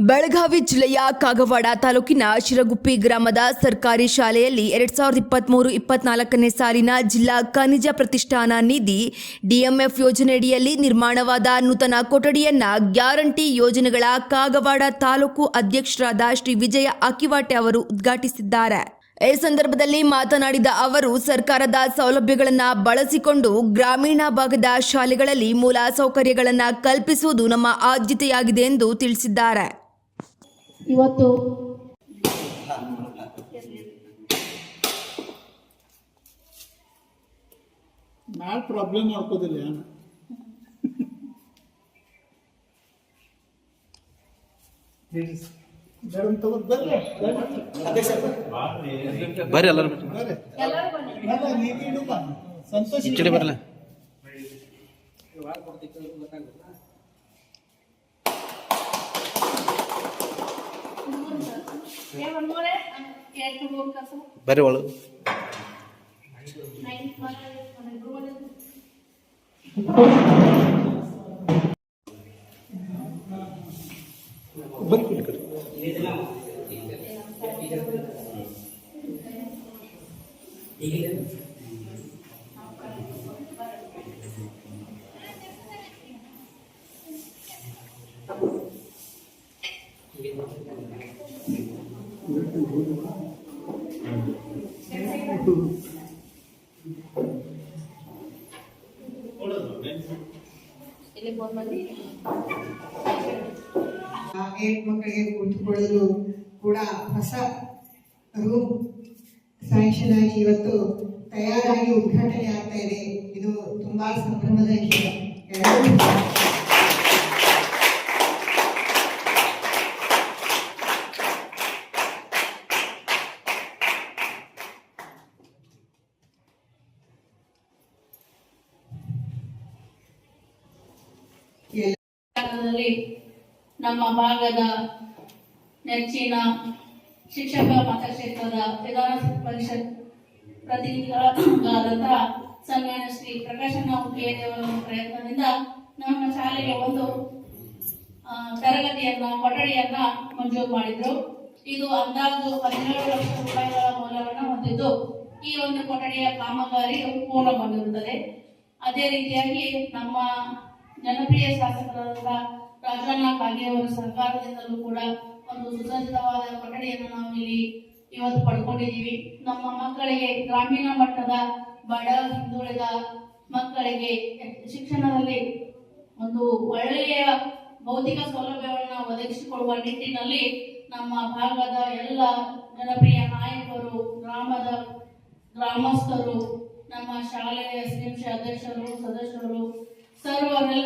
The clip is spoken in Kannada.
ಬೆಳಗಾವಿ ಜಿಲ್ಲೆಯ ಕಾಗವಾಡ ತಾಲೂಕಿನ ಶಿರಗುಪ್ಪಿ ಗ್ರಾಮದ ಸರ್ಕಾರಿ ಶಾಲೆಯಲ್ಲಿ 2023-24ನೇ ಸಾಲಿನ ಜಿಲ್ಲಾ ಖನಿಜ ಪ್ರತಿಷ್ಠಾನ ನಿಧಿ ಡಿಎಂಎಫ್ ಯೋಜನೆಯಡಿಯಲ್ಲಿ ನಿರ್ಮಾಣವಾದ ನೂತನ ಕೊಠಡಿಯನ್ನ ಗ್ಯಾರಂಟಿ ಯೋಜನೆಗಳ ಕಾಗವಾಡ ತಾಲೂಕು ಅಧ್ಯಕ್ಷರಾದ ಶ್ರೀ ವಿಜಯ ಅಕಿವಾಟೆ ಅವರು ಉದ್ಘಾಟಿಸಿದ್ದಾರೆ. ಈ ಸಂದರ್ಭದಲ್ಲಿ ಮಾತನಾಡಿದ ಅವರು, ಸರ್ಕಾರದ ಸೌಲಭ್ಯಗಳನ್ನು ಬಳಸಿಕೊಂಡು ಗ್ರಾಮೀಣ ಭಾಗದ ಶಾಲೆಗಳಲ್ಲಿ ಮೂಲ ಸೌಕರ್ಯಗಳನ್ನು ಕಲ್ಪಿಸುವುದು ನಮ್ಮ ಆದ್ಯತೆಯಾಗಿದೆ ಎಂದು ತಿಳಿಸಿದ್ದಾರೆ. ಇವತ್ತು ನಾಳೆ ಪ್ರಾಬ್ಲಮ್ ಮಾಡ್ಕೋದಿಲ್ಲ ಬರ್ರಿ ಎಲ್ಲರೂ ಸಂತೋಷ ಬರಲ್ಲ. ಬರ್ರಿ ಒಳಗೆ ಹೆಣ್ಮಕ್ಳಿಗೆ ಕುಳಿತುಕೊಳ್ಳಲು ಕೂಡ ಹೊಸ ರೂಮ್ ಸ್ಯಾಂಕ್ಷನ್ ಆಗಿ ಇವತ್ತು ತಯಾರಾಗಿ ಉದ್ಘಾಟನೆ ಆಗ್ತಾ ಇದೆ. ಇದು ತುಂಬಾ ಸಂಭ್ರಮದ ವಿಷಯ. ನಮ್ಮ ಭಾಗದ ನೆಚ್ಚಿನ ಶಿಕ್ಷಕ ಮತಕ್ಷೇತ್ರದ ವಿಧಾನ ಪರಿಷತ್ ಪ್ರತಿನಿಧಿಗಳಾದಂತಹ ಸನ್ಮಾನ್ಯ ಶ್ರೀ ಪ್ರಕಾಶಣ್ಣ ಹುಕ್ಕೇರಿಯವರ ಪ್ರಯತ್ನದಿಂದ ನಮ್ಮ ಶಾಲೆಗೆ ಒಂದು ಕೊಠಡಿಯನ್ನ ಮಂಜೂರು ಮಾಡಿದ್ರು. ಇದು ಅಂದಾಜು 17 ಲಕ್ಷ ರೂಪಾಯಿಗಳ ಮೌಲ್ಯವನ್ನು ಹೊಂದಿದ್ದು ಈ ಒಂದು ಕೊಠಡಿಯ ಕಾಮಗಾರಿ ಪೂರ್ಣಗೊಂಡಿರುತ್ತದೆ. ಅದೇ ರೀತಿಯಾಗಿ ನಮ್ಮ ಜನಪ್ರಿಯ ಶಾಸಕರಾದ ರಾಜಣ್ಣ ಕಾಗೆಯವರ ಸರ್ಕಾರದಿಂದಲೂ ಕೂಡ ಒಂದು ಸುಸಜ್ಜಿತವಾದ ಕೊಠಡಿಯನ್ನು ನಾವು ಇಲ್ಲಿ ಇವತ್ತು ಪಡ್ಕೊಂಡಿದ್ದೀವಿ. ನಮ್ಮ ಮಕ್ಕಳಿಗೆ ಗ್ರಾಮೀಣ ಮಟ್ಟದ ಬಡ ಹಿಂದುಳಿದ ಮಕ್ಕಳಿಗೆ ಶಿಕ್ಷಣದಲ್ಲಿ ಒಂದು ಒಳ್ಳೆಯ ಭೌತಿಕ ಸೌಲಭ್ಯವನ್ನು ಒದಗಿಸಿಕೊಡುವ ನಿಟ್ಟಿನಲ್ಲಿ ನಮ್ಮ ಭಾಗದ ಎಲ್ಲ ಜನಪ್ರಿಯ ನಾಯಕರು, ಗ್ರಾಮಸ್ಥರು, ನಮ್ಮ ಶಾಲೆಯ ಅಧ್ಯಕ್ಷರು, ಸದಸ್ಯರು, ಸರ್ವರೆಲ್ಲರೂ